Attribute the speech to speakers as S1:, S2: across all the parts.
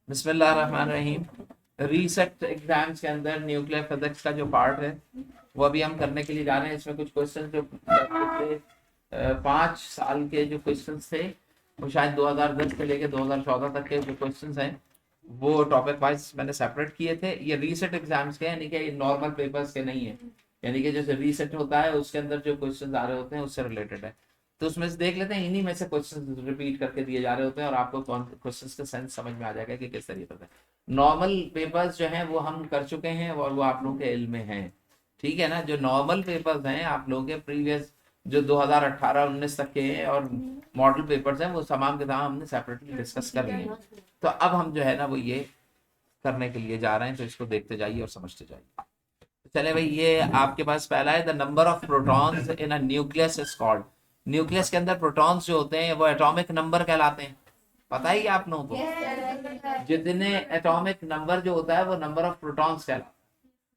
S1: बिस्मिल्लाहिर्रहमानिर्रहीम। Reset exams के अंदर न्यूक्लियर फिजिक्स का जो पार्ट है वो अभी हम करने के लिए जा रहे हैं। इसमें कुछ क्वेश्चन जो पिछले 5 साल के जो क्वेश्चन थे वो शायद 2010 से लेके 2014 तक के जो क्वेश्चन हैं वो टॉपिक वाइज मैंने सेपरेट किए थे। ये रीसेट एग्जाम्स के यानी कि नॉर्मल पेपर्स के नहीं है, यानी कि जैसे रीसेट होता है उसके अंदर जो क्वेश्चन आ रहे होते हैं उससे रिलेटेड है। तो उसमें से देख लेते हैं, इन्हीं में से क्वेश्चन रिपीट करके दिए जा रहे होते हैं और आपको क्वेश्चन का सेंस समझ में आ जाएगा कि किस तरीके से। नॉर्मल पेपर्स जो हैं वो हम कर चुके हैं और वो आप लोगों के इल्म में हैं, ठीक है ना। जो नॉर्मल पेपर्स हैं आप लोगों के प्रीवियस जो 2018-19 तक के हैं और मॉडल पेपर्स हैं वो तमाम के तमाम हमने सेपरेटली डिस्कस कर लिए। तो अब हम जो है ना वो ये करने के लिए जा रहे हैं, तो इसको देखते जाइए और समझते जाइए। चले भाई, ये आपके पास पहला है, the number of protons in a nucleus is called. Nucleus के अंदर प्रोटॉन्स जो होते हैं वो एटॉमिक नंबर कहलाते हैं। पता ही आप लोगों को जितने एटॉमिक नंबर जो होता है वो नंबर ऑफ प्रोटॉन्स कहलाता है,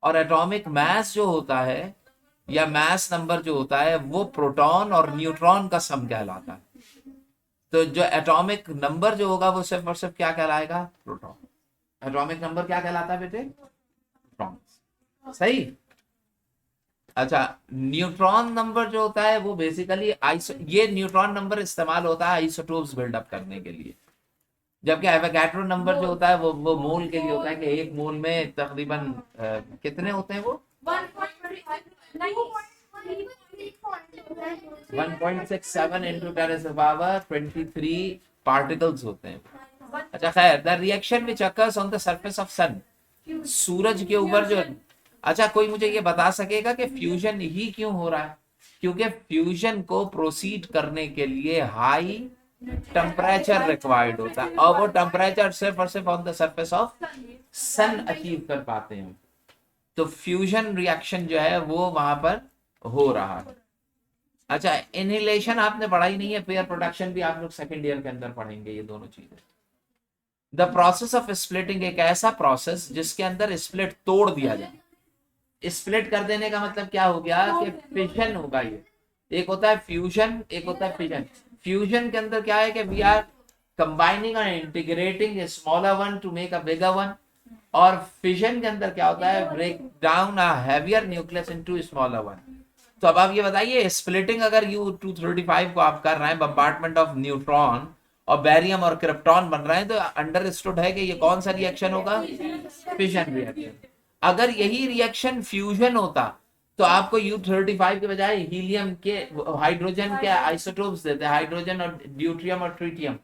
S1: और एटॉमिक मास जो होता है या मास नंबर जो होता है वो प्रोटॉन और न्यूट्रॉन का सम कहलाता है। तो जो एटॉमिक नंबर जो होगा वो सिर्फ और सिर्फ क्या कहलाएगा? प्रोटॉन। एटॉमिक नंबर क्या कहलाता है बेटे? प्रोटॉन। सही। अच्छा, न्यूट्रॉन नंबर जो होता है वो बेसिकली ये न्यूट्रॉन नंबर इस्तेमाल होता है आइसोटोप्स बिल्डअप करने के लिए, जबकि एवोगैड्रो नंबर जो होता है वो मोल के लिए होता है कि एक मोल में तकरीबन कितने होते हैं वो? 1.67 इंटू 10⁻23 पार्टिकल्स होते हैं। अच्छा खैर, the reaction which occurs on the surface of sun, सूरज के ऊपर जो। अच्छा, कोई मुझे ये बता सकेगा कि फ्यूजन ही क्यों हो रहा है? क्योंकि फ्यूजन को प्रोसीड करने के लिए हाई टेम्परेचर रिक्वायर्ड होता है, और वो टेम्परेचर सिर्फ और सिर्फ on the surface of sun achieve कर पाते हैं। तो फ्यूजन रिएक्शन जो है वो वहां पर हो रहा है। अच्छा, इनहेलेशन आपने पढ़ा ही नहीं है, पेयर प्रोडक्शन भी आप लोग सेकेंड ईयर के अंदर पढ़ेंगे ये दोनों चीजें। द प्रोसेस ऑफ स्प्लिटिंग एक ऐसा प्रोसेस जिसके अंदर स्प्लिट तोड़ दिया जाए। स्प्लिट कर देने का मतलब क्या हो गया कि फिशन होगा। ये एक होता है फ्यूजन, एक होता है फिशन। फ्यूजन के अंदर क्या है कि वी आर कंबाइनिंग और integrating a smaller one to make a bigger one, और फिशन के अंदर क्या होता है? Break down a heavier nucleus into smaller one. तो अब आप ये बताइए, स्प्लिटिंग अगर U-235 को आप कर रहे हैं, बम्बार्टमेंट ऑफ न्यूट्रॉन और बैरियम और क्रिप्टॉन बन रहे हैं, तो अंडरस्टूड है कि ये कौन सा रिएक्शन होगा? Fission reaction. अगर यही रिएक्शन फ्यूजन होता तो आपको U-35 के बजाय हीलियम के, हाइड्रोजन के आइसोटोप्स देते, हाइड्रोजन और ड्यूट्रियम और ट्रिटियम,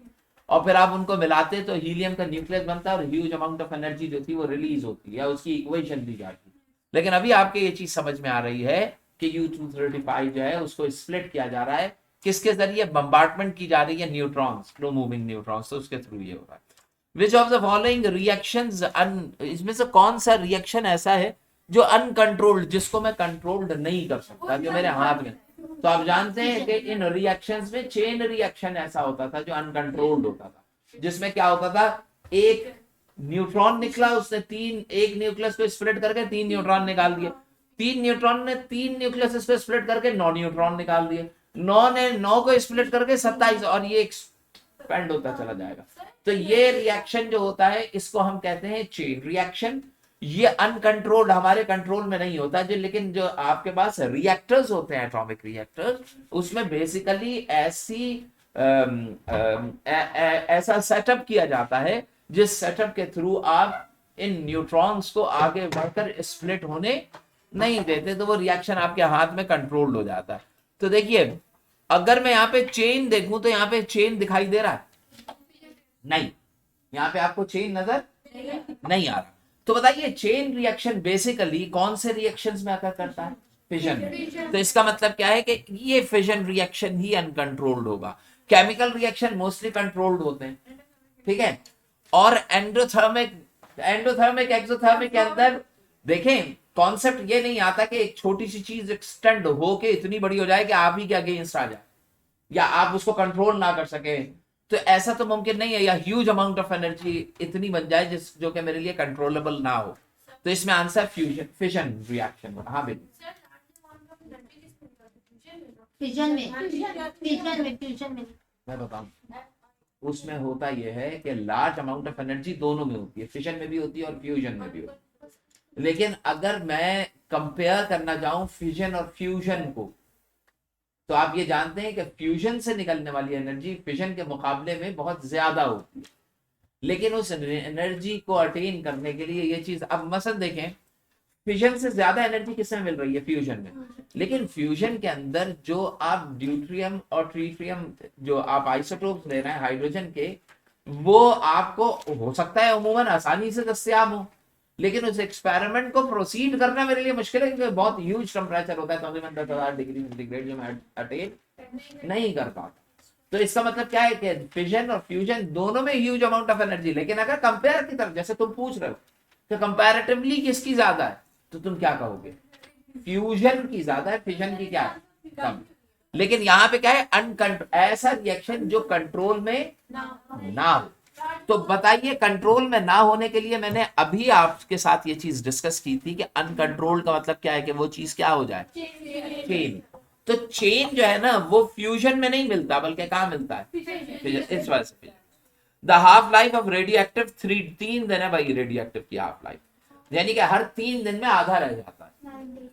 S1: और फिर आप उनको मिलाते तो हीलियम का न्यूक्लियस बनता और ह्यूज अमाउंट ऑफ एनर्जी जो थी वो रिलीज होती है, उसकी इक्वेशन दी जाती। लेकिन अभी आपके ये चीज समझ में आ रही है कि U-235 जो है उसको स्प्लिट किया जा रहा है, किसके जरिए? बम्बार्टमेंट की जा रही है न्यूट्रॉन्स, स्लो मूविंग न्यूट्रॉन्स, तो उसके थ्रू ये हो रहा है। Which of the following reactions इसमें से कौन सा रिएक्शन ऐसा है जो अनकंट्रोल्ड, जिसको मैं कंट्रोल्ड नहीं कर सकता, जो मेरे हाथ में? तो आप जानते हैं कि इन रिएक्शंस में चेन रिएक्शन ऐसा होता था जो अनकंट्रोल्ड होता था, जिसमें क्या होता था? एक न्यूट्रॉन निकला, उसने एक न्यूक्लियस को स्प्लिट करके 3 न्यूट्रॉन निकाल दिए। 3 न्यूट्रॉन ने 3 न्यूक्लियस को स्प्लिट करके 9 न्यूट्रॉन निकाल दिए। 9 ने 9 को स्प्लिट करके 27, और ये एक्सपेंड होता चला जाएगा। तो ये रिएक्शन जो होता है इसको हम कहते हैं चेन रिएक्शन। ये अनकंट्रोल्ड, हमारे कंट्रोल में नहीं होता जो, लेकिन जो आपके पास रिएक्टर्स होते हैं, एटॉमिक रिएक्टर्स, उसमें बेसिकली ऐसा सेटअप किया जाता है जिस सेटअप के थ्रू आप इन न्यूट्रॉन्स को आगे बढ़कर स्प्लिट होने नहीं देते, तो वो रिएक्शन आपके हाथ में कंट्रोल्ड हो जाता है। तो देखिए, अगर मैं यहाँ पे चेन देखूं तो यहाँ पे चेन दिखाई दे रहा है? नहीं, यहाँ पे आपको चेन नजर नहीं आ रहा। तो बताइए, चेन रिएक्शन बेसिकली कौन से रिएक्शंस में आकर करता है? फिजन में। तो इसका मतलब क्या है कि ये फिजन रिएक्शन ही अनकंट्रोल्ड होगा। केमिकल रिएक्शन मोस्टली कंट्रोल्ड होते हैं, ठीक है। और एंडोथर्मिक एक्सोथर्मिक के अंदर देखें, कॉन्सेप्ट ये नहीं आता कि एक छोटी सी चीज एक्सटेंड होके इतनी बड़ी हो जाए कि आप ही के अगेंस्ट आ जाए या आप उसको कंट्रोल ना कर सके। तो ऐसा तो मुमकिन नहीं है, या ह्यूज अमाउंट ऑफ एनर्जी इतनी बन जाए जिस जो कि मेरे लिए कंट्रोलेबल ना हो। तो इसमें आंसर फ्यूजन, फिशन रिएक्शन। हाँ बेटी,
S2: फ्यूजन में मैं बताऊं,
S1: उसमें होता यह है कि लार्ज अमाउंट ऑफ एनर्जी दोनों में होती है, फिशन में भी होती है और फ्यूजन में भी होती है। लेकिन अगर मैं कंपेयर करना चाहूं फिशन और फ्यूजन को, तो आप ये जानते हैं कि फ्यूजन से निकलने वाली एनर्जी फिशन के मुकाबले में बहुत ज्यादा होती है। लेकिन उस एनर्जी को अटेन करने के लिए ये चीज, अब मसलन देखें, फिशन से ज्यादा एनर्जी किसमें मिल रही है? फ्यूजन में। लेकिन फ्यूजन के अंदर जो आप ड्यूट्रियम और ट्रीट्रियम, जो आप आइसोटोप्स ले रहे हैं हाइड्रोजन के, वो आपको हो सकता है अमूमन आसानी से दस्तियाब हो, लेकिन उस एक्सपेरिमेंट को प्रोसीड करना मेरे लिए मुश्किल है, क्योंकि बहुत ह्यूज टेम्परेचर होता है, तकरीबन 10,000 डिग्री सेंटीग्रेड, जो मैं अटेन नहीं कर पाता। तो इसका मतलब क्या है कि फिशन और फ्यूजन दोनों में ह्यूज अमाउंट ऑफ एनर्जी। लेकिन अगर कंपेयर की तरफ, जैसे तुम पूछ रहे हो कि कंपैरेटिवली किसकी ज्यादा है, तो तुम क्या कहोगे? फ्यूजन की ज्यादा है, फिशन की क्या है? कम। लेकिन यहाँ पे क्या है? ऐसा रिएक्शन जो कंट्रोल में ना हो। तो बताइए, कंट्रोल में ना होने के लिए मैंने अभी आपके साथ ये चीज डिस्कस की थी कि अनकंट्रोल्ड का मतलब क्या है? कि वो चीज क्या हो जाए? चेन। तो चेन जो है ना, वो फ्यूजन में नहीं मिलता, बल्कि कहाँ मिलता है? इस वजह से the half life of radio active 3 दिन है भाई, रेडियो एक्टिव की हाफ लाइफ, यानी कि हर 3 दिन में आधा रह जाता है।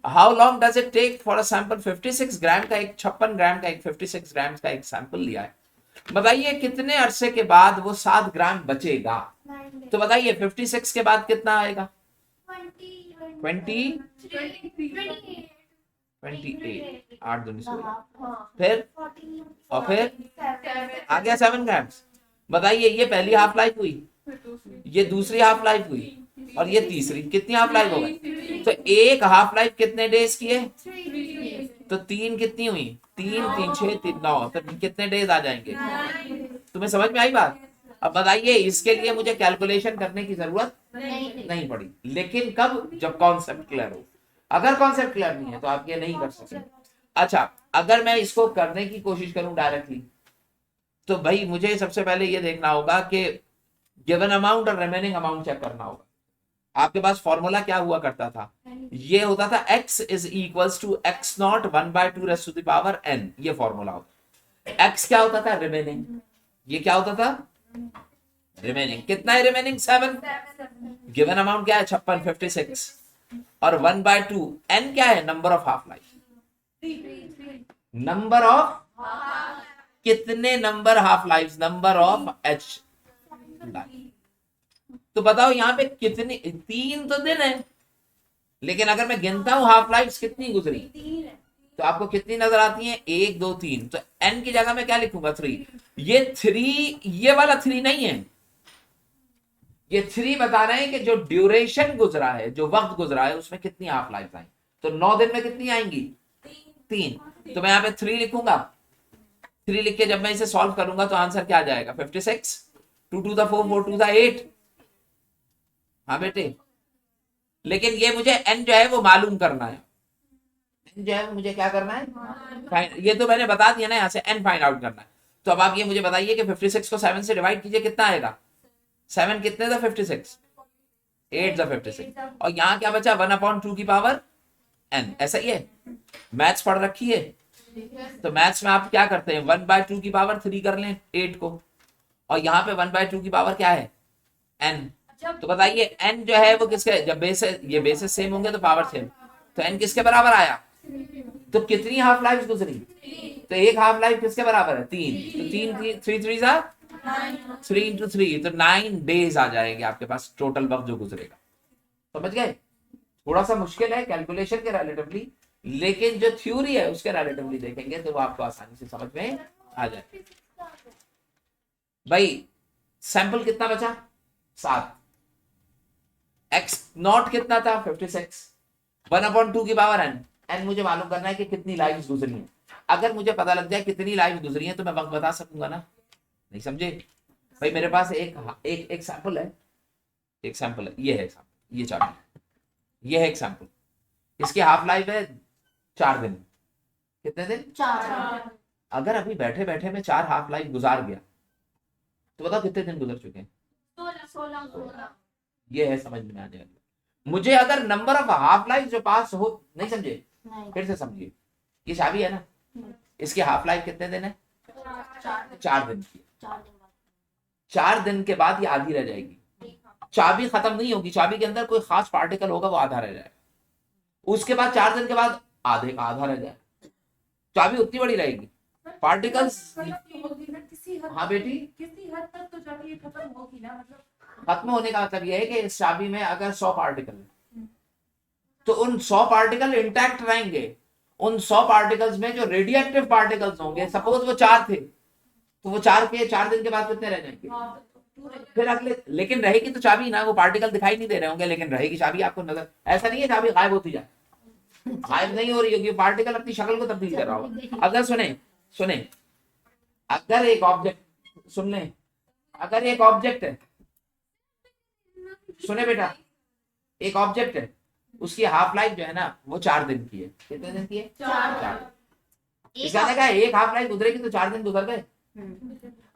S1: How long does it take for a sample? 56 gram का एक, 56 ग्राम का एक, 56 ग्राम का एक सैंपल लिया है। बताइए कितने अरसे के बाद वो 7 ग्राम बचेगा? तो बताइए 56 के बाद कितना आएगा? 28, 8 दूनी 16, फिर और फिर आ गया 7 ग्राम। बताइए ये पहली हाफ लाइफ हुई, ये दूसरी हाफ लाइफ हुई, और ये तीसरी। कितनी हाफ लाइफ हो गई? तो एक हाफ लाइफ कितने डेज की है? तो 3 कितनी हुई? 3 3 6 3 9, तो कितने डेज आ जाएंगे? तुम्हें समझ में आई बात? अब बताइए, इसके लिए मुझे कैलकुलेशन करने की जरूरत नहीं पड़ी। लेकिन कब? जब कॉन्सेप्ट क्लियर हो। अगर कॉन्सेप्ट क्लियर नहीं है तो आप ये नहीं कर सकते। अच्छा, अगर मैं इसको करने की कोशिश करूं डायरेक्टली, तो भाई मुझे सबसे पहले ये देखना होगा कि गिवन अमाउंट और रिमेनिंग अमाउंट चेक करना होगा। आपके पास फॉर्मूला क्या हुआ करता था? ये होता था x is equals to x not 1/2 raise to the power n। ये फॉर्मूला होता। x क्या होता था? रिमेनिंग। ये क्या होता था? रिमेनिंग। कितना है रिमेनिंग? 7। गिवन अमाउंट क्या है? 56, 56, और 1/2 n क्या है? Number of half life. Number of कितने number half life? Number of h life. तो बताओ यहाँ पे कितनी? 3 तो दिन है, लेकिन अगर मैं गिनता हूं हाफ लाइफ कितनी गुजरी, तो आपको कितनी नजर आती है? 1 2 3। तो n की जगह मैं क्या लिखूंगा? 3। ये 3, ये वाला 3 नहीं है, ये 3 बता रहे हैं कि जो ड्यूरेशन गुजरा है, जो वक्त गुजरा है, उसमें कितनी हाफ लाइफ आई। तो 9 दिन में कितनी आएंगी? 3। तो मैं यहाँ पे 3 लिखूंगा। 3 लिख के जब मैं इसे सॉल्व करूंगा तो आंसर क्या आ जाएगा? 56, 2 to the 4, 4 to the 8। हाँ बेटे, लेकिन ये मुझे n जो है वो मालूम करना है। n जो है वो मुझे क्या करना है? ये तो मैंने बता दिया ना, यहाँ से n फाइंड आउट करना है। तो अब आप ये मुझे बताइए कि 56 को 7 से डिवाइड कीजिए, कितना आएगा? 7 कितने था? 56, 8 था 56, और यहाँ क्या बचा? 1/2 की पावर n। ऐसा ही है, मैथ्स पढ़ रखी है तो मैथ्स में आप क्या करते हैं? 1/2 की पावर 3 कर लें 8 को, और यहाँ पे 1/2 की पावर क्या है? n। तो बताइए n जो है वो किसके? जब ये बेसिस सेम होंगे तो पावर सेम, तो n किसके बराबर आया? तो कितनी हाफ लाइफ गुजरी? तो एक हाफ लाइफ किसके बराबर है? 3। तो 3 3 3 जा 3 into 3, तो 9 डेज आ जाएंगे आपके पास टोटल वक्त जो गुजरेगा। समझ गए? थोड़ा सा मुश्किल है कैलकुलेशन के रिलेटिवली, लेकिन जो थ्योरी है उसके रिलेटिवली देखेंगे तो वो आपको आसानी से समझ में आ जाए। भाई सैंपल कितना बचा? 7। x नॉट कितना था? 56, 1/2 की पावर n। n मुझे मालूम करना है कि कितनी लाइफ गुजरी है। अगर मुझे पता लग जाए कितनी लाइफ गुजरी है तो मैं वक्त बता सकूंगा ना? नहीं समझे भाई? मेरे पास एक सैंपल है, एक सैंपल है, ये है सैंपल, ये चाबी, ये है एक सैंपल। इसकी हाफ लाइफ है 4 दिन। कितने दिन? 4। अगर अभी बैठे बैठे में 4 हाफ लाइफ गुजार गया तो बताओ कितने दिन गुजर चुके हैं? 16। ये है समझ में आने वाली। मुझे अगर नंबर ऑफ हाफ लाइफ जो पास हो, नहीं समझे? फिर से समझिए, ये चाबी है ना, इसकी हाफ लाइफ कितने दिन है? 4 दिन की। 4 दिन के बाद ये आधी रह जाएगी। चाबी खत्म नहीं होगी, चाबी के अंदर कोई खास पार्टिकल होगा, वो आधा रह जाएगा। उसके बाद 4 दिन के बाद आधे का आधा रह जाएगा, चाबी उतनी बड़ी रहेगी। पार्टिकल्स, हाँ बेटी,
S2: किसी हद तक तो चाबी खत्म होगी ना, मतलब
S1: खत्म होने का मतलब ये है कि इस चाबी में अगर 100 पार्टिकल है तो उन 100 पार्टिकल इंटैक्ट रहेंगे। उन 100 पार्टिकल्स में जो रेडिएटिव पार्टिकल्स होंगे, सपोज वो 4 थे, तो वो 4 के 4 दिन के बाद कितने रह जाएंगे? फिर अगले, लेकिन रहेगी तो चाबी ना, वो पार्टिकल दिखाई नहीं दे रहे होंगे, लेकिन रहेगी चाबी आपको नजर। ऐसा नहीं है चाबी गायब होती जाए, गायब नहीं हो रही होगी, पार्टिकल अपनी शक्ल को तब्दील कर रहा होगा। अगर सुने, अगर एक ऑब्जेक्ट, सुन लें, अगर एक ऑब्जेक्ट है, सुने बेटा, एक ऑब्जेक्ट है, उसकी हाफ लाइफ जो है ना वो 4 दिन की है। कितने दिन की है? 4। इसका मतलब है एक हाफ लाइफ गुजरेगी तो 4 दिन गुजर गए।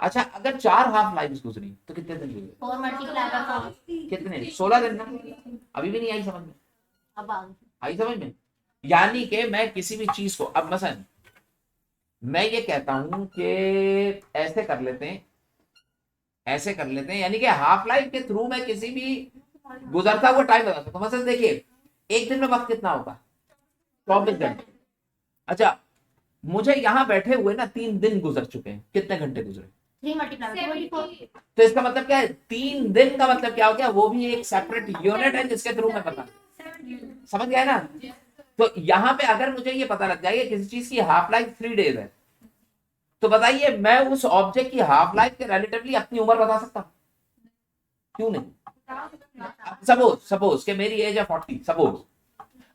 S1: अच्छा, अगर 4 हाफ लाइफ गुजरी तो कितने दिन गुजरे?
S3: 4 मल्टीप्लाई कर 4
S1: कितने? 16 दिन ना। अभी भी नहीं आई समझ में?
S3: अब
S1: आई समझ में? यानी कि मैं किसी भी चीज को, अब मसलन मैं ये कहता हूं कि ऐसे कर लेते हैं, ऐसे कर लेते हैं, यानी कि हाफ लाइफ के थ्रू मैं किसी भी गुजरता हुआ टाइम बता सकता हूं। मसलन देखिए, एक दिन में वक्त कितना होगा? 24 घंटे। अच्छा, मुझे यहां बैठे हुए ना 3 दिन गुजर चुके हैं, कितने घंटे गुजरे?
S3: 3 मल्टीप्लाई 24।
S1: तो इसका मतलब क्या है? 3 दिन का मतलब क्या हो गया? वो भी एक सेपरेट यूनिट है जिसके थ्रू मैं बता, समझ गया ना? तो यहां पे अगर मुझे ये पता लग जाए किसी चीज की हाफ लाइफ 3 डेज है, तो बताइए मैं उस ऑब्जेक्ट की हाफ लाइफ के रिलेटिवली अपनी उम्र बता सकता हूं? क्यों नहीं? सपोज कि मेरी एज है 40, सपोज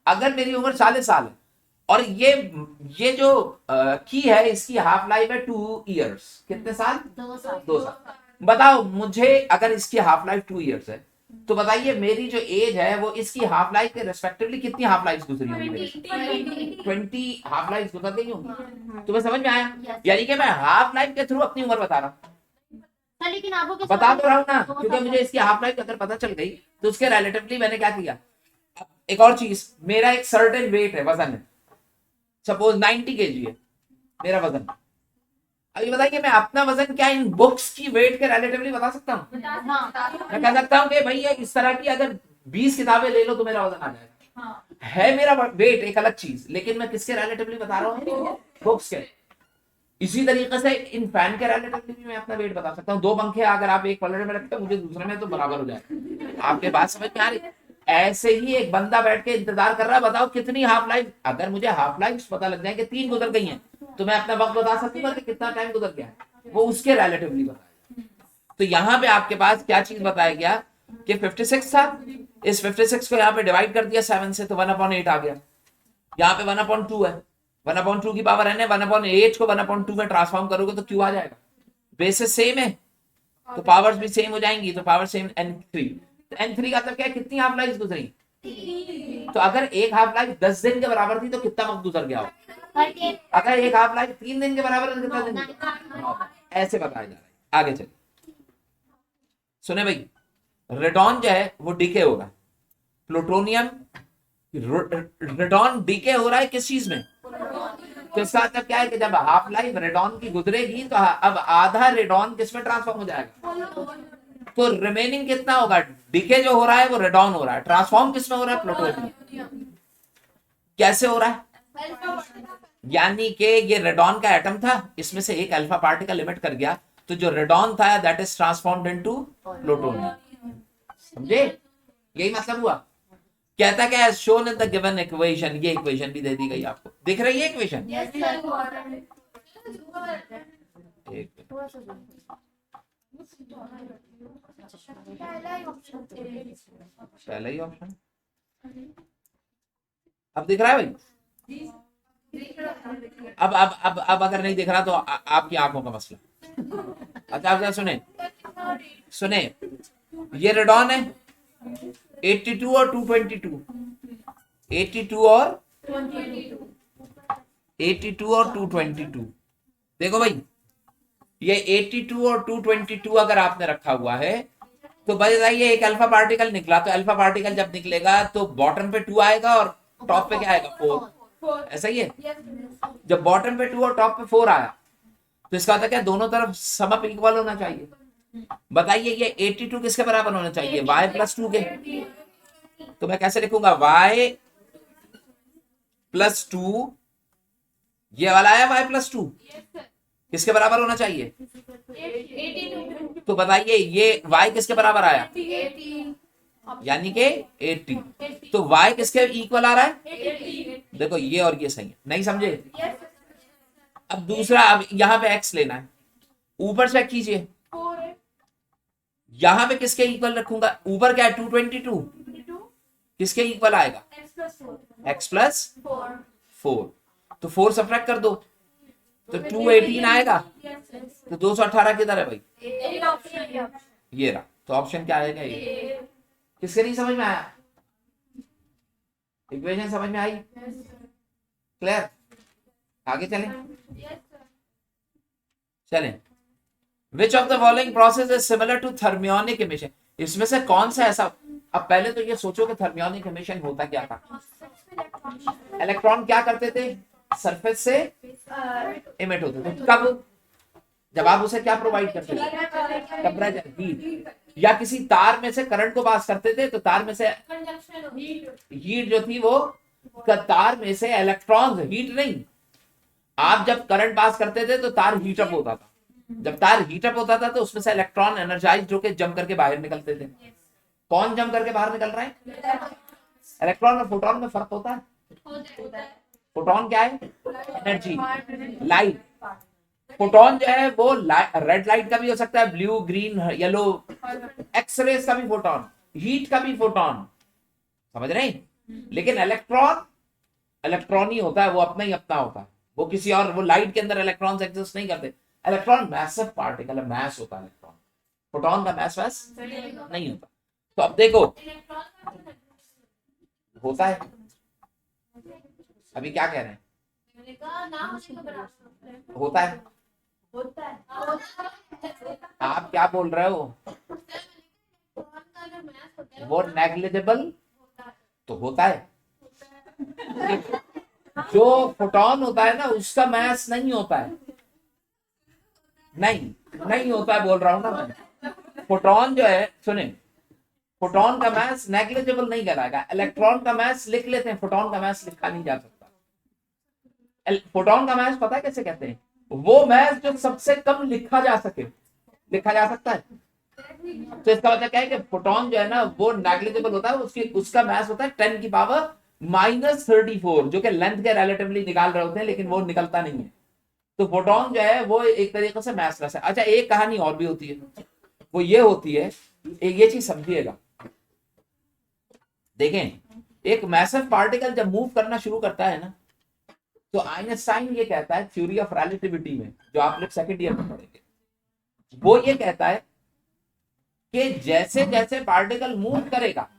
S1: अगर मेरी उम्र 40 साल है और ये जो की है इसकी हाफ लाइफ है 2 इयर्स। कितने साल?
S3: 2 साल।
S1: 2 साल। बताओ मुझे, अगर इसकी हाफ लाइफ 2 इयर्स है तो बताइए मेरी जो एज है वो इसकी हाफ लाइफ के रेस्पेक्टिवली कितनी हाफ लाइफ गुजरी होंगी? 20 हाफ लाइफ गुजर गई होंगी। तुम्हें समझ में आया? यानी कि मैं हाफ लाइफ के थ्रू अपनी उम्र बता रहा हूं।
S3: लेकिन आपको
S1: बता तो रहा हूं ना, क्योंकि मुझे इसकी हाफ लाइफ अगर पता चल गई तो उसके रिलेटिवली मैंने क्या किया। एक और चीज, मेरा एक सर्टेन वेट है, वजन है, सपोज 90 kg है मेरा वजन। अभी बताइए मैं अपना वजन क्या इन बुक्स की वेट के रिलेटिवली बता सकता हूँ? मैं कह सकता हूँ कि भाई इस तरह की अगर 20 किताबें ले लो तो मेरा वजन आ जाएगा। है मेरा वेट एक अलग चीज, लेकिन मैं किसके रिलेटिवली बता रहा हूँ? बुक्स के। इसी तरीके से इन फैन के रिलेटिवली भी मैं अपना वेट बता सकता हूँ। 2 पंखे अगर आप एक पलड़े में रखते हो, मुझे दूसरे में तो बराबर हो जाएगा। आपके बात समझ में आ रही? ऐसे ही एक बंदा बैठ के इंतजार कर रहा है, बताओ कितनी हाफ लाइफ। अगर मुझे हाफ लाइफ पता लग जाए कि 3 गुजर गई हैं, तो मैं अपना वक्त बता सकती हूँ कि कितना टाइम गुजर गया, वो उसके रिलेटिवली बताया। तो यहाँ पे आपके पास क्या चीज बताया गया कि 56 था, इस 56 को यहाँ पे डिवाइड कर दिया 7 से, तो 1/8 आ गया। यहाँ पे 1/2 है, 1/2 की पावर n है, 1/8 को 1/2 में ट्रांसफॉर्म करोगे तो क्यों आ जाएगा? बेसिस सेम है तो पावर्स भी सेम हो जाएंगी, तो पावर सेम n3। तो n3 का मतलब क्या है? कितनी हाफ लाइफ गुजरी? तो अगर एक हाफ लाइफ 10 दिन के बराबर थी तो कितना वक्त गुजर गया हो? अगर एक हाफ लाइफ 3 दिन के बराबर है तो कितना दिन? ऐसे बताया जा रहा है। आगे चलिए, सुने भाई, रेडॉन जो है वो डीके होगा, प्लूटोनियम, रेडॉन डीके हो रहा है किस चीज में? तो इसका मतलब क्या है कि जब हाफ लाइफ रेडॉन की गुजरेगी तो अब आधा रेडॉन किस में ट्रांसफॉर्म हो जाएगा? तो रिमेनिंग कितना होगा? डीके जो हो रहा है वो रेडॉन हो रहा है, ट्रांसफॉर्म किस में हो रहा है? प्लूटोनियम। कैसे हो रहा है? यानी कि ये रेडॉन का एटम था, इसमें से एक अल्फा पार्टिकल लिमिट कर गया, तो जो रेडॉन था that is transformed into plutonium. समझे? यही मतलब हुआ। कहता क्या है? Shown in the given equation. ये इक्वेशन भी दे दी गई आपको, दिख रही है इक्वेशन? पहला ही ऑप्शन अब दिख रहा है भाई? अब अगर नहीं दिख रहा तो आपकी आंखों का मसला। अच्छा सुने, ये रेडॉन है 82 और 222, 82 और 222। देखो भाई, ये 82 और 222 अगर आपने रखा हुआ है तो बताइए एक अल्फा पार्टिकल निकला, तो अल्फा पार्टिकल जब निकलेगा तो बॉटम पे 2 आएगा और टॉप पे क्या आएगा? 4। ऐसा ही है। जब बॉटम पे 2 और टॉप पे 4 आया तो इसका मतलब क्या? दोनों तरफ सम अप इक्वल होना चाहिए। बताइए ये 82 किसके बराबर होना चाहिए? y प्लस 2 के। तो मैं कैसे लिखूंगा? y प्लस 2, ये वाला आया y प्लस 2 किसके बराबर होना चाहिए? तो बताइए ये y किसके बराबर आया? यानी कि 80। तो y किसके इक्वल आ रहा है? देखो ये और ये सही है, नहीं समझे? अब दूसरा, अब यहाँ पे x लेना है, ऊपर चेक कीजिए, यहाँ पे किसके इक्वल रखूंगा? ऊपर क्या है? 222, किसके इक्वल आएगा? x plus 4। तो 4 सब्ट्रैक्ट कर दो तो 218 आएगा। तो 218 किधर है भाई? ये रहा। तो ऑप्शन क्या आएगा? ये। किसके नहीं समझ में आया? इक्वेशन समझ में आई? क्लियर? आगे चलें। चलें। Which of the following process is similar to thermionic emission? इसमें से कौन सा ऐसा, अब पहले तो ये सोचो कि थर्मियोनिक एमिशन होता क्या था। इलेक्ट्रॉन क्या करते थे? सरफेस से इमिट होते थे। कब? जब आप उसे क्या प्रोवाइड करते थे? Temperature, heat. या किसी तार में से करंट को पास करते थे तो तार में से हीट जो थी वो, तार में से इलेक्ट्रॉन, हीट नहीं, आप जब करंट पास करते थे तो तार हीटअप होता था। जब तार हीटअप होता था तो उसमें से इलेक्ट्रॉन एनर्जाइज होकर जम करके बाहर निकलते थे। कौन जम करके बाहर निकल रहा है? इलेक्ट्रॉन और फोटोन में फर्क होता है। फोटोन क्या है? Energy, light. फोटोन जो है वो रेड लाइट का भी हो सकता है, ब्लू, ग्रीन, येलो, एक्सरेज का भी फोटोन, हीट का भी फोटोन, समझ रहे हैं? लेकिन इलेक्ट्रॉन इलेक्ट्रॉन ही होता है, वो अपना ही अपना होता है, वो किसी और, वो लाइट के अंदर इलेक्ट्रॉन्स एग्जिस्ट नहीं करते। इलेक्ट्रॉन मैसिव पार्टिकल है, मैस होता है इलेक्ट्रॉन। फोटोन का मैस वैस नहीं होता। तो अब देखो होता है, अभी क्या कह रहे हैं? होता है। आप क्या बोल रहे हो? वो नेग्लिजिबल तो होता है। जो फोटोन होता है ना उसका मैस नहीं होता है, नहीं होता है, बोल रहा हूं ना मैं। फोटोन जो है, सुने, फोटोन का मैस नेग्लिजिबल नहीं कहलाएगा। इलेक्ट्रॉन का मैस लिख लेते हैं, फोटोन का मैस लिखा नहीं जा सकता। फोटोन का मैस पता है कैसे कहते हैं? वो मैस जो सबसे कम लिखा जा सके, लिखा जा सकता है। तो इसका मतलब क्या है कि फोटोन जो है ना वो नेग्लिजिबल होता है, उसका मैस होता है 10 की पावर -34, जो कि लेंथ के रिलेटिवली निकाल रहे होते हैं, लेकिन वो निकलता नहीं है। तो फोटोन जो है वो एक तरीके से मैसलेस है। अच्छा, एक कहानी और भी होती है, वो ये होती है, ये चीज समझिएगा। देखें, एक मैसिव पार्टिकल जब मूव करना शुरू करता है ना, तो आइंस्टाइन ये कहता है थ्योरी ऑफ रिलेटिविटी में, जो आप लोग सेकंड ईयर में पढ़ेंगे, वो ये कहता है कि जैसे जैसे पार्टिकल मूव करेगा,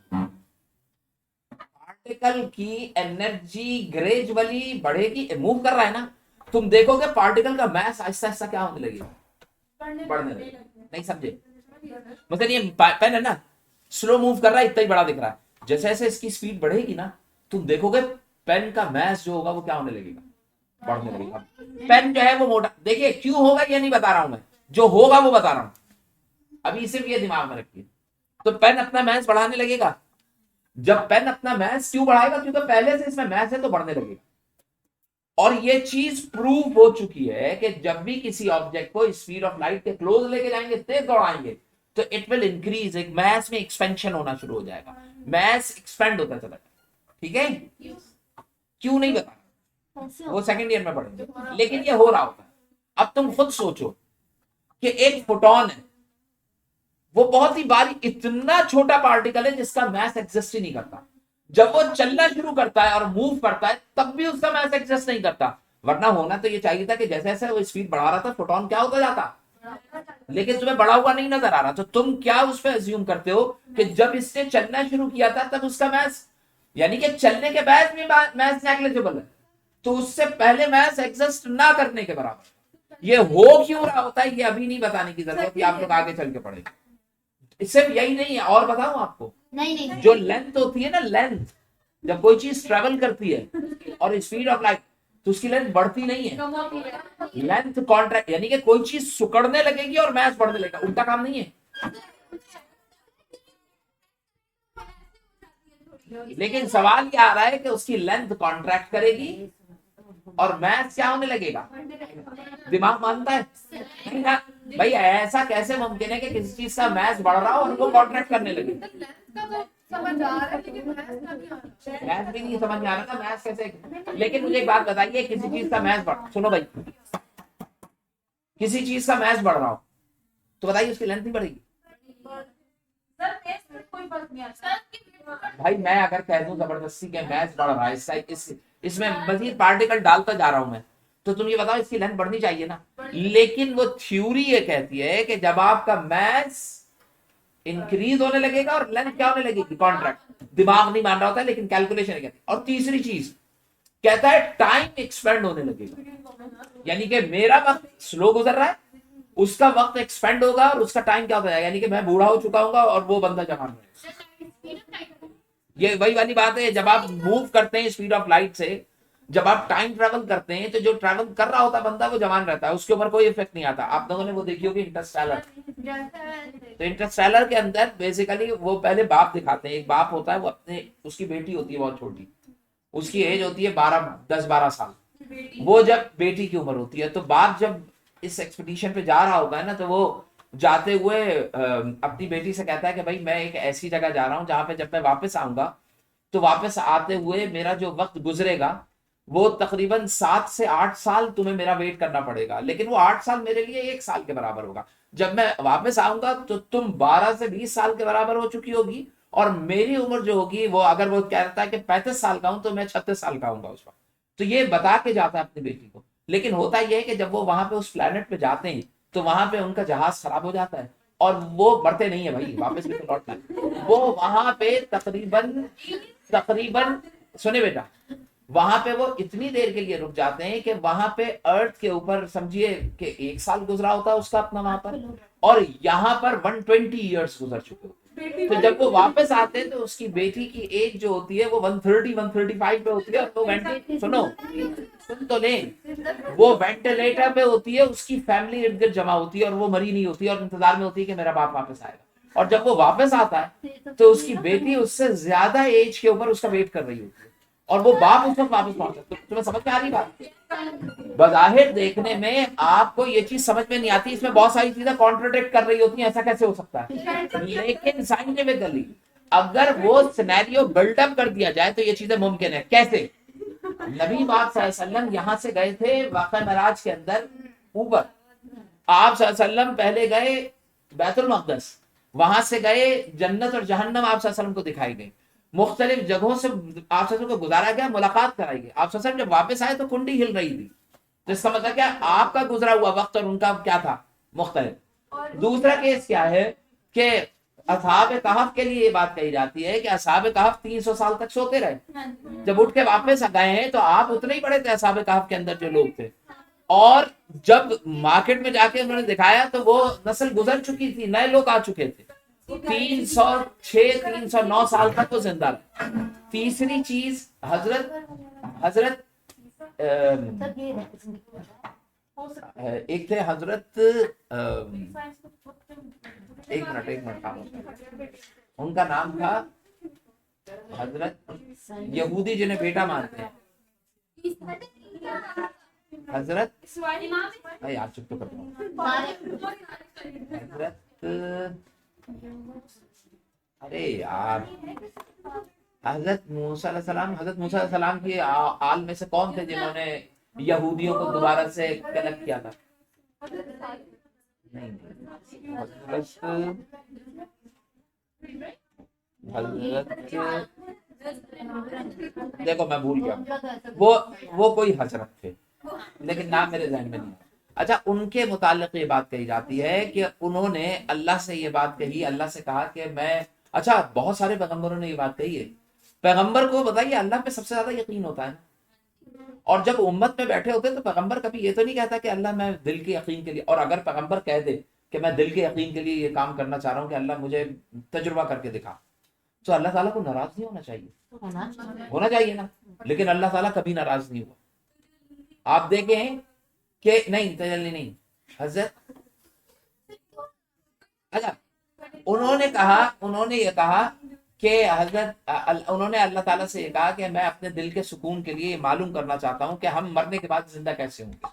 S1: पार्टिकल की एनर्जी ग्रेजुअली बढ़ेगी। मूव कर रहा है ना, तुम देखोगे पार्टिकल का मैस आहिस्ता आहिस्ता क्या होने लगेगा? बढ़ने लगेगा। नहीं समझे? मतलब ये पेन है ना, स्लो मूव कर रहा है, इतना ही बड़ा दिख रहा है। जैसे जैसे इसकी स्पीड बढ़ेगी ना, तुम देखोगे पेन का मैस जो होगा वो क्या होने लगेगा? बढ़ने लगेगा। पेन जो है वो मोटा, देखिए क्यों होगा ये नहीं बता रहा हूं मैं, जो होगा वो बता रहा हूं, अभी सिर्फ ये दिमाग में रखिए। तो पेन अपना मैस बढ़ाने लगेगा। जब पेन अपना मैस क्यों बढ़ाएगा? क्योंकि पहले से इसमें मैस है तो बढ़ने लगेगा। और ये चीज प्रूव हो चुकी है कि जब भी किसी ऑब्जेक्ट को स्पीड ऑफ लाइट के क्लोज लेके जाएंगे, तेज दौड़ाएंगे, तो इट विल इंक्रीज, एक मैस में एक्सपेंशन होना शुरू हो जाएगा, मैस एक्सपेंड होता चला जाएगा। ठीक है? क्यों नहीं बता, वो सेकंड ईयर में पढ़ेंगे, लेकिन ये हो रहा होता है। अब तुम खुद सोचो कि एक फोटोन है, वो बहुत ही बारीक, इतना छोटा पार्टिकल है जिसका मैस एग्जिस्ट ही नहीं करता। जब वो चलना शुरू करता है और मूव करता है तब भी उसका मैस एग्जिस्ट नहीं करता। वरना होना तो ये चाहिए था कि जैसे जैसे वो स्पीड बढ़ा रहा था फोटोन क्या होता जाता, लेकिन तुम्हें बढ़ा हुआ नहीं नजर आ रहा। तो तुम क्या उस पर अज्यूम करते हो कि जब इसने चलना शुरू किया था तब उसका मैस, यानी कि चलने के बाद में मैस नेग्लिजिबल है, तो उससे पहले मैस एग्जिस्ट ना करने के बराबर। ये हो क्यों रहा होता है ये अभी नहीं बताने की जरूरत है, आप लोग आगे चल के पढ़ेंगे। सिर्फ यही नहीं है, और बताऊं आपको,
S3: नहीं
S1: जो लेंथ होती है ना, लेंथ, जब कोई चीज ट्रेवल करती है और स्पीड ऑफ लाइट, तो उसकी लेंथ बढ़ती नहीं है,
S2: कम होती है।
S1: लेंथ कॉन्ट्रैक्ट, यानी कि कोई चीज सिकुड़ने लगेगी और मैच बढ़ने लगेगा, उल्टा काम नहीं है। लेकिन सवाल ये आ रहा है कि उसकी लेंथ कॉन्ट्रैक्ट करेगी और मैच क्या होने लगेगा, दिमाग मानता है नहीं ना भाई। ऐसा कैसे मुमकिन है कि किसी चीज का मैच बढ़ रहा हो और वो कॉन्ट्रैक्ट करने लगे।
S2: समझ आ रहा है लेकिन मैथ का नहीं आ रहा।
S1: मैथ भी नहीं समझ में आ रहा था मैथ कैसे। लेकिन मुझे एक बात बताइए, किसी चीज का मैथ बढ़, सुनो भाई, किसी चीज का मैथ बढ़ रहा हो तो बताइए उसकी लेंथ नहीं बढ़ेगी।
S2: सर टेस्ट में कोई फर्क नहीं आता।
S1: भाई मैं अगर कह दूं जबरदस्ती के मैथ बढ़ रहा है, इसमें मजीद पार्टिकल डालता जा रहा हूं मैं, तो तुम ये बताओ इसकी लेंथ बढ़नी चाहिए ना। लेकिन वो थ्योरी ये कहती है कि जब आपका मैथ इंक्रीज होने लगेगा और लेंथ क्या होने लगेगी, कॉन्ट्रैक्ट। दिमाग नहीं मान रहा होता है लेकिन कैलकुलेशन है कहती है। और तीसरी चीज कहता है टाइम एक्सपेंड होने लगेगा, यानी कि मेरा वक्त स्लो गुजर रहा है, उसका वक्त एक्सपेंड होगा और उसका टाइम क्या हो जाएगा, यानी कि मैं बूढ़ा हो चुका हूँ और वो बंदा जवान रहेगा। ये वही वाली बात है, जब आप मूव करते हैं स्पीड ऑफ लाइट से, जब आप टाइम ट्रेवल करते हैं तो जो ट्रेवल कर रहा होता बंदा वो जवान रहता है, उसके ऊपर कोई इफेक्ट नहीं आता। आप लोगों ने वो देखी होगी इंटरस्टेलर। तो इंटरस्टेलर के अंदर बेसिकली वो पहले बाप दिखाते हैं, एक बाप होता है, वो अपने, उसकी बेटी होती है बहुत छोटी, उसकी एज होती है 10-12 साल। वो जब बेटी की उम्र होती है तो बाप जब इस एक्सपीडिशन पे जा रहा होगा है ना, तो वो जाते हुए अपनी बेटी से कहता है कि भाई मैं एक ऐसी जगह जा रहा हूँ जहां पे जब मैं वापस आऊंगा तो वापस आते हुए मेरा जो वक्त गुजरेगा वो तकरीबन 7 से 8 साल तुम्हें मेरा वेट करना पड़ेगा, लेकिन वो 8 साल मेरे लिए 1 साल के बराबर होगा। जब मैं वापस आऊंगा तो तुम 12 से 20 साल के बराबर हो चुकी होगी और मेरी उम्र जो होगी वो, अगर वो कहता है कि 35 साल का हूं तो मैं 36 साल का हूंगा उस वक्त। तो ये बता के जाता है अपनी बेटी को। लेकिन होता यह है कि जब वो वहां पे उस प्लेनेट पे जाते हैं तो वहां पे उनका जहाज खराब हो जाता है और वो मरते नहीं है भाई, वापस भी तो लौटना है। वो वहां पे तकरीबन तकरीबन सुने बेटा, वहां पे वो इतनी देर के लिए रुक जाते हैं कि वहां पे अर्थ के ऊपर समझिए कि 1 साल गुजरा होता है उसका अपना वहां पर, और यहाँ पर 120 ईयर्स गुजर चुके होते हैं। तो जब वो वापस आते हैं तो उसकी बेटी की एज जो होती है वो 135 पे होती है और वो सुनो, सुन तो ले, वो वेंटिलेटर पे होती है, उसकी फैमिली इर्द गिर्द जमा होती है और वो मरी नहीं होती और इंतजार में होती है कि मेरा बाप वापस आएगा। और जब वो वापस आता है तो उसकी बेटी उससे ज्यादा एज के ऊपर उसका वेट कर रही होती है और वो बाप उस वक्त वापस पहुंच सकता है। तुम्हें समझ में आ रही बात? बज़ाहिर देखने में आपको ये चीज समझ में नहीं आती, इसमें बहुत सारी चीजें कॉन्ट्रोडिक्ट कर रही होती हैं, ऐसा कैसे हो सकता है। लेकिन साइंटिफिकली अगर वो सिनेरियो बिल्डअप कर दिया जाए तो ये चीजें मुमकिन है। कैसे? नबी पाक सल्लल्लाहु अलैहि वसल्लम यहाँ से गए थे वाक़या मेराज के अंदर ऊपर, आप सल्लल्लाहु अलैहि वसल्लम पहले गए बैतुल मक़दस, वहां से गए जन्नत और जहन्नम आप सल्लल्लाहु अलैहि वसल्लम को दिखाई गई, मुख्तलिफ जगहों से आप सल्लल्लाहु अलैहि वसल्लम को गुजारा गया, मुलाकात कराई गई। आप सल्लल्लाहु अलैहि वसल्लम जब वापस आए तो कुंडी हिल रही थी, तो इसका मतलब क्या, आपका गुजरा हुआ वक्त और उनका क्या था, मुख्तलिफ। दूसरा केस क्या है कि असहाब कहफ के लिए ये बात कही जाती है कि असहाब कहफ 300 साल तक सोते रहे, जब उठ के वापस गए हैं तो आप उतने ही बड़े थे असहाब कहफ के अंदर जो लोग थे, और जब मार्केट में जाके उन्होंने दिखाया तो वो नस्ल गुजर चुकी थी, नए लोग आ चुके थे। 306-309 साल तक वो जिंदा रहे। तीसरी चीज हजरत एक थे हजरत एक मिनट उनका नाम था हजरत, यहूदी जिन्हें बेटा मानते हैं, हजरत, यार चुप तो करता हजरत, अरे यार, हजरत मूसा अलैहि सलाम के आल में से कौन थे जिन्होंने यहूदियों को दोबारा से कनेक्ट किया था? नहीं, हजरत देखो मैं भूल गया, वो कोई हजरत थे लेकिन नाम मेरे जहन में नहीं है। अच्छा, उनके मुतालिक ये बात कही जाती है कि उन्होंने अल्लाह से ये बात कही, अल्लाह से कहा कि मैं, अच्छा बहुत सारे पैगंबरों ने ये बात कही है, पैगंबर को बताइए अल्लाह पे सबसे ज्यादा यकीन होता है, और जब उम्मत में बैठे होते हैं तो पैगंबर कभी ये तो नहीं कहता कि अल्लाह मैं दिल के यकीन के लिए, और अगर पैगंबर कह दे कि मैं दिल के यकीन के लिए ये काम करना चाह रहा हूँ कि अल्लाह मुझे तजुर्बा करके दिखा, तो अल्लाह ताला को नाराज नहीं होना चाहिए, होना चाहिए ना, लेकिन अल्लाह ताला कभी नाराज नहीं हुआ। आप देखें कि नहीं तजल्ली नहीं, हजरत अच्छा उन्होंने ये कहा कि उन्होंने अल्लाह ताला से ये कहा कि मैं अपने दिल के सुकून के लिए मालूम करना चाहता हूँ कि हम मरने के बाद जिंदा कैसे होंगे।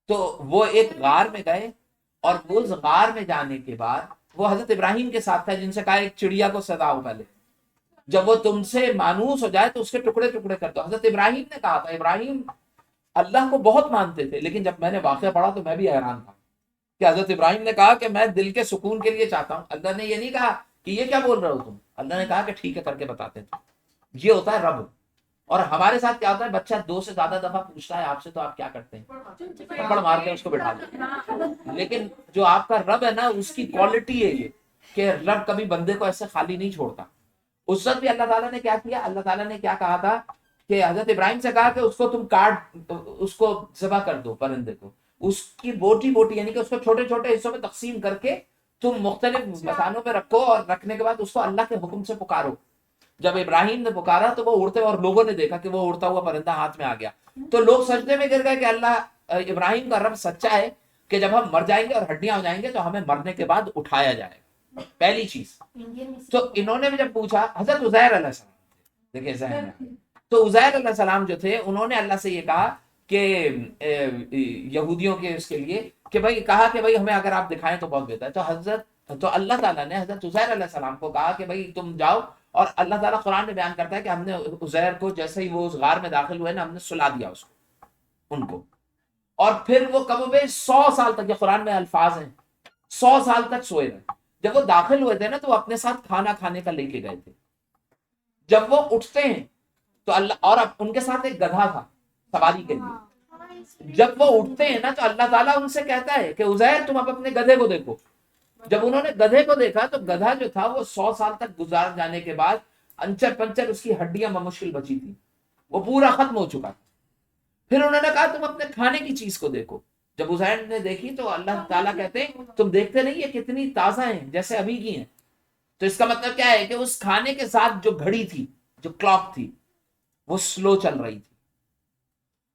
S1: तो वो एक गार में गए और वो उस गार में जाने के बाद वो हजरत इब्राहिम के साथ था, जिनसे कहा एक चिड़िया को सदाओ पहले, जब वो तुमसे मानूस हो जाए तो उसके टुकड़े टुकड़े कर दो। हजरत इब्राहिम ने कहा था, इब्राहिम अल्लाह को बहुत मानते थे, लेकिन जब मैंने वाकया पढ़ा तो मैं भी हैरान था कि हजरत इब्राहिम ने कहा कि मैं दिल के सुकून के लिए चाहता हूं। अल्लाह ने ये नहीं कहा कि ये क्या बोल रहे हो तुम, अल्लाह ने कहा कि ठीक है करके बताते थे। ये होता है रब। और हमारे साथ क्या होता है, बच्चा 2 से ज्यादा दफा पूछता है आपसे तो आप क्या करते हैं, थप्पड़ मार के उसको बिठा देते हैं। लेकिन जो आपका रब है ना, उसकी क्वालिटी है ये कि रब कभी बंदे को ऐसे खाली नहीं छोड़ता। उस वक्त भी अल्लाह ताला ने क्या किया, अल्लाह ताला ने क्या कहा था कि हजरत इब्राहिम से कहा कि उसको तुम काट, उसको ज़बह कर दो परिंदे को, उसकी बोटी बोटी यानी कि उसको छोटे छोटे हिस्सों में तकसीम करके तुम मुख्तलिफ मकानों पे रखो और रखने के बाद उसको अल्लाह के हुक्म से पुकारो। जब इब्राहिम ने पुकारा तो वो उड़ते, और लोगों ने देखा कि वो उड़ता हुआ परिंदा हाथ में आ गया, तो लोग सजदे में गिर गए कि अल्लाह, इब्राहिम का रब सच्चा है कि जब हम मर जाएंगे और हड्डियां हो जाएंगे तो हमें मरने के बाद उठाया जाएगा, पहली चीज। तो इन्होंने भी जब पूछा, हजरत उजैर अलैहिस्सलाम, देखिए जहन में, तो उजैर अलैहिस्सलाम जो थे उन्होंने अल्लाह से ये कहा कि यहूदियों के उसके लिए कि भाई, कहा कि भाई हमें अगर आप दिखाएं तो बहुत बेहतर है। तो अल्लाह ताला ने हजरत उजैर अलैहिस्सलाम को कहा कि भाई तुम जाओ, और अल्लाह ताला कुरान में बयान करता है कि हमने उजैर को जैसे ही वो उस गार में दाखिल हुए ना, हमने सुला दिया उसको, उनको, और फिर वो कब 100 साल तक, ये कुरान में अल्फाज हैं, 100 साल तक सोए रहे। जब वो दाखिल हुए थे ना तो वो अपने साथ खाना खाने का लेके गए थे। जब वो उठते हैं तो अल्लाह, और अब उनके साथ एक गधा था सवारी के लिए। जब वो उठते हैं ना तो अल्लाह ताला उनसे कहता है कि उजैर तुम अब अपने गधे को देखो। जब उन्होंने गधे को देखा तो गधा जो था वो 100 साल तक गुजार जाने के बाद अंचर पंचर उसकी हड्डियां मुश्किल बची थी, वो पूरा खत्म हो चुका था। फिर उन्होंने कहा तुम अपने खाने की चीज को देखो। जब उजैर ने देखी तो अल्लाह ताला कहते हैं तुम देखते नहीं ये कितनी ताजा है, जैसे अभी की हैं। तो इसका मतलब क्या है कि उस खाने के साथ जो घड़ी थी, जो क्लॉक थी, वो स्लो चल रही थी।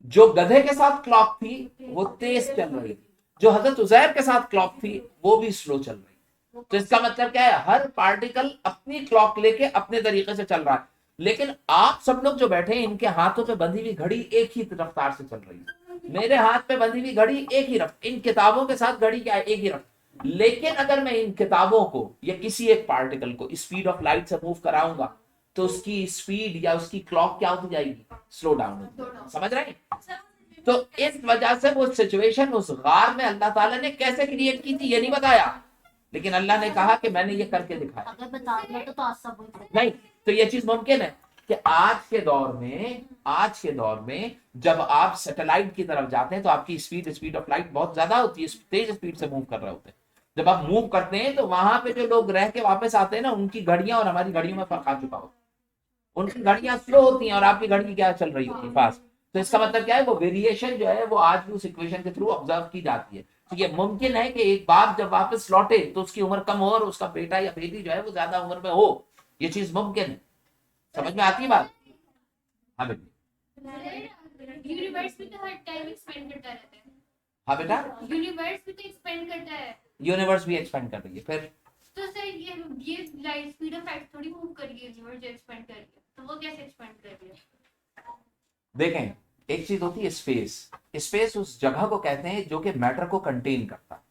S1: जो गधे के साथ क्लॉक थी वो तेज चल रही थी। जो हजरत उजैर के साथ क्लॉक थी वो भी स्लो चल रही थी। तो इसका मतलब क्या है, हर पार्टिकल अपनी क्लॉक लेके अपने तरीके से चल रहा है। लेकिन आप सब लोग जो बैठे हैं, इनके हाथों पे बंधी हुई घड़ी एक ही रफ्तार से चल रही है। मेरे हाथ पे बंधी हुई घड़ी एक ही रफ्तार, इन किताबों के साथ घड़ी क्या है, एक ही रफ्तार। लेकिन अगर मैं इन किताबों को या किसी एक पार्टिकल को स्पीड ऑफ लाइट से मूव कराऊंगा तो उसकी स्पीड या उसकी क्लॉक क्या होती जाएगी, स्लो डाउन होती। समझ रहे हैं? तो इस वजह से वो सिचुएशन उस गार में अल्लाह ताला ने कैसे क्रिएट की थी ये नहीं बताया, लेकिन अल्लाह ने कहा कि मैंने ये करके दिखाया।
S3: अगर बता दिया तो आसान
S1: नहीं, तो ये चीज मुमकिन है कि आज के दौर में जब आप सैटेलाइट की तरफ जाते हैं तो आपकी स्पीड ऑफ लाइट बहुत ज्यादा होती है, तेज स्पीड से मूव कर रहे होते हैं। जब आप मूव करते हैं तो वहां पे जो लोग रह के वापस आते हैं ना, उनकी घड़ियां और हमारी घड़ियों में फर्क आ चुका होता है। उनकी घड़ियां स्लो होती हैं और आपकी घड़ी क्या चल रही होती है, फास्ट। तो इसका मतलब क्या है, वो वेरिएशन जो है वो आज भी उस इक्वेशन के थ्रू ऑब्जर्व की जाती है। तो ये मुमकिन है कि एक बाप जब वापस लौटे तो उसकी उम्र कम हो और उसका बेटा या बेटी जो है वो ज्यादा उम्र में हो। ये चीज मुमकिन है। समझ में आती है बात? हाँ बेटी,
S2: यूनिवर्स भी तो हर टाइम एक्सपेंड करता रहता है।
S1: हाँ बेटा,
S2: यूनिवर्स भी तो एक्सपेंड करता है।
S1: यूनिवर्स भी एक्सपेंड कर रही है। फिर
S2: तो सर ये लाइट स्पीड ऑफ लाइट थोड़ी मूव कर रही है, यूनिवर्स जो एक्सपेंड कर रही है, तो वो कैसे एक्सपेंड कर रही है?
S1: देखें, एक चीज होती है स्पेस। स्पेस उस जगह को कहते हैं जो कि मैटर को कंटेन करता है।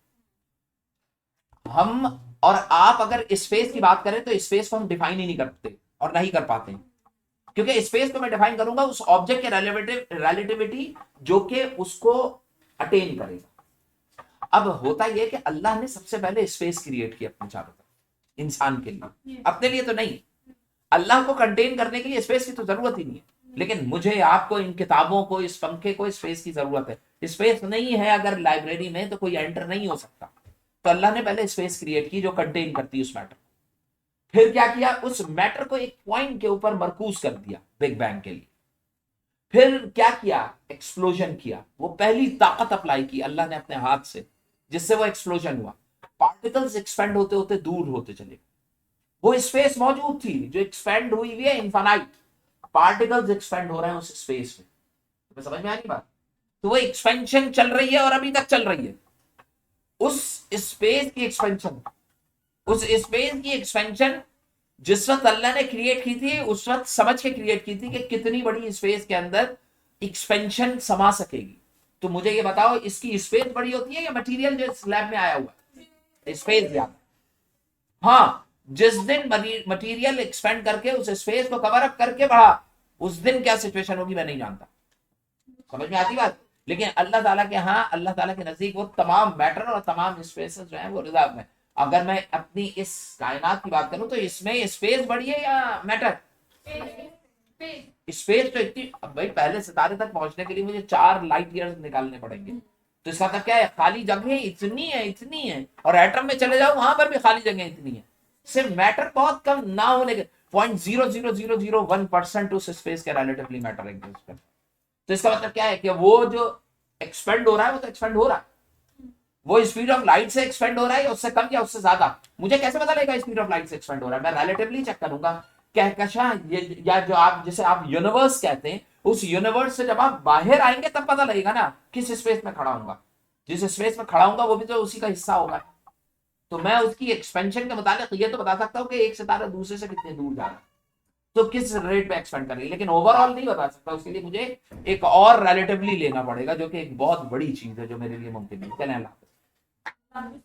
S1: हम और आप अगर स्पेस की बात करें तो स्पेस को हम डिफाइन ही नहीं करते और नहीं कर पाते हैं, क्योंकि स्पेस को मैं डिफाइन करूंगा उस ऑब्जेक्ट के रिलेटिविटी जो कि उसको अटेन करेगा। अब होता यह कि अल्लाह ने सबसे पहले स्पेस क्रिएट की अपने चारों तरफ, इंसान के लिए, अपने लिए तो नहीं। अल्लाह को कंटेन करने के लिए स्पेस की तो जरूरत ही नहीं है, लेकिन मुझे, आपको, इन किताबों को, इस पंखे को स्पेस की जरूरत है। स्पेस नहीं है अगर लाइब्रेरी में तो कोई एंटर नहीं हो सकता। तो अल्लाह ने पहले स्पेस क्रिएट की जो कंटेन करती है उस मैटर। फिर क्या किया, उस मैटर को एक पॉइंट के ऊपर मरकूज कर दिया बिग बैंग के लिए। फिर क्या किया, एक्सप्लोजन किया। वो पहली ताकत अप्लाई की अल्लाह ने अपने हाथ से, जिससे वो एक्सप्लोजन हुआ। पार्टिकल्स एक्सपेंड होते होते दूर होते चले। वो स्पेस मौजूद थी जो एक्सपेंड हुई है इनफाइनाइट। पार्टिकल्स एक्सपेंड हो रहे हैं उस स्पेस में। तो समझ में आ रही बात? तो वो एक्सपेंशन चल रही है और अभी तक चल रही है। उस स्पेस की एक्सपेंशन जिस वक्त अल्लाह ने क्रिएट की थी, उस वक्त समझ के क्रिएट की थी कि कितनी बड़ी स्पेस के अंदर एक्सपेंशन समा सकेगी। तो मुझे ये बताओ, इसकी स्पेस बड़ी होती है या मटेरियल जो स्लैब में आया हुआ है? स्पेस ज्यादा। हाँ, जिस दिन मटेरियल एक्सपेंड करके उस स्पेस को कवर अप करके बढ़ा, उस दिन क्या सिचुएशन होगी मैं नहीं जानता। समझ में आती बात? लेकिन अल्लाह ताला के अल्लाह ताला के नजदीक वो तमाम मैटर और तमाम स्पेसेस जो हैं वो रिजर्व में। अगर मैं अपनी इस कायनात की बात करूं तो इसमें स्पेस बड़ी है या मैटर? स्पेस तो इतनी, अब भाई पहले सितारे तक पहुंचने के लिए मुझे 4 लाइट ईयर्स निकालने पड़ेंगे। तो इसका मतलब क्या है? खाली जगह इतनी है और एटम में चले जाओ वहां पर भी खाली जगह इतनी है। सिर्फ मैटर बहुत कम ना होने के 0.00001% उस स्पेस के रिलेटिवली मैटर एग्जिस्ट करता है। तो इसका मतलब क्या है कि वो जो एक्सपेंड हो रहा है वो तो एक्सपेंड हो रहा है, वो स्पीड ऑफ लाइट से एक्सपेंड हो रहा है या उससे कम या उससे ज्यादा? मुझे कैसे पता लगेगा स्पीड ऑफ लाइट से एक्सपेंड हो रहा है? मैं रिलेटिवली चेक करूंगा। कहकशां या जो आप जिसे आप यूनिवर्स कहते हैं, उस यूनिवर्स से जब आप बाहर आएंगे तब पता लगेगा ना किस स्पेस में खड़ा होऊंगा। जिस स्पेस में खड़ा होऊंगा वो भी तो उसी का हिस्सा होगा। तो मैं उसकी एक्सपेंशन के मुताबिक ये तो बता सकता हूँ कि एक सितारा दूसरे से कितने दूर जा रहा है, तो किस रेट पे एक्सपेंड करेगी, लेकिन ओवरऑल नहीं बता सकता। उसके लिए मुझे एक और रिलेटिवली लेना पड़ेगा, जो कि एक बहुत बड़ी चीज है जो मेरे लिए मुमकिन नहीं। चलें, अल्लाह हाफ़िज़।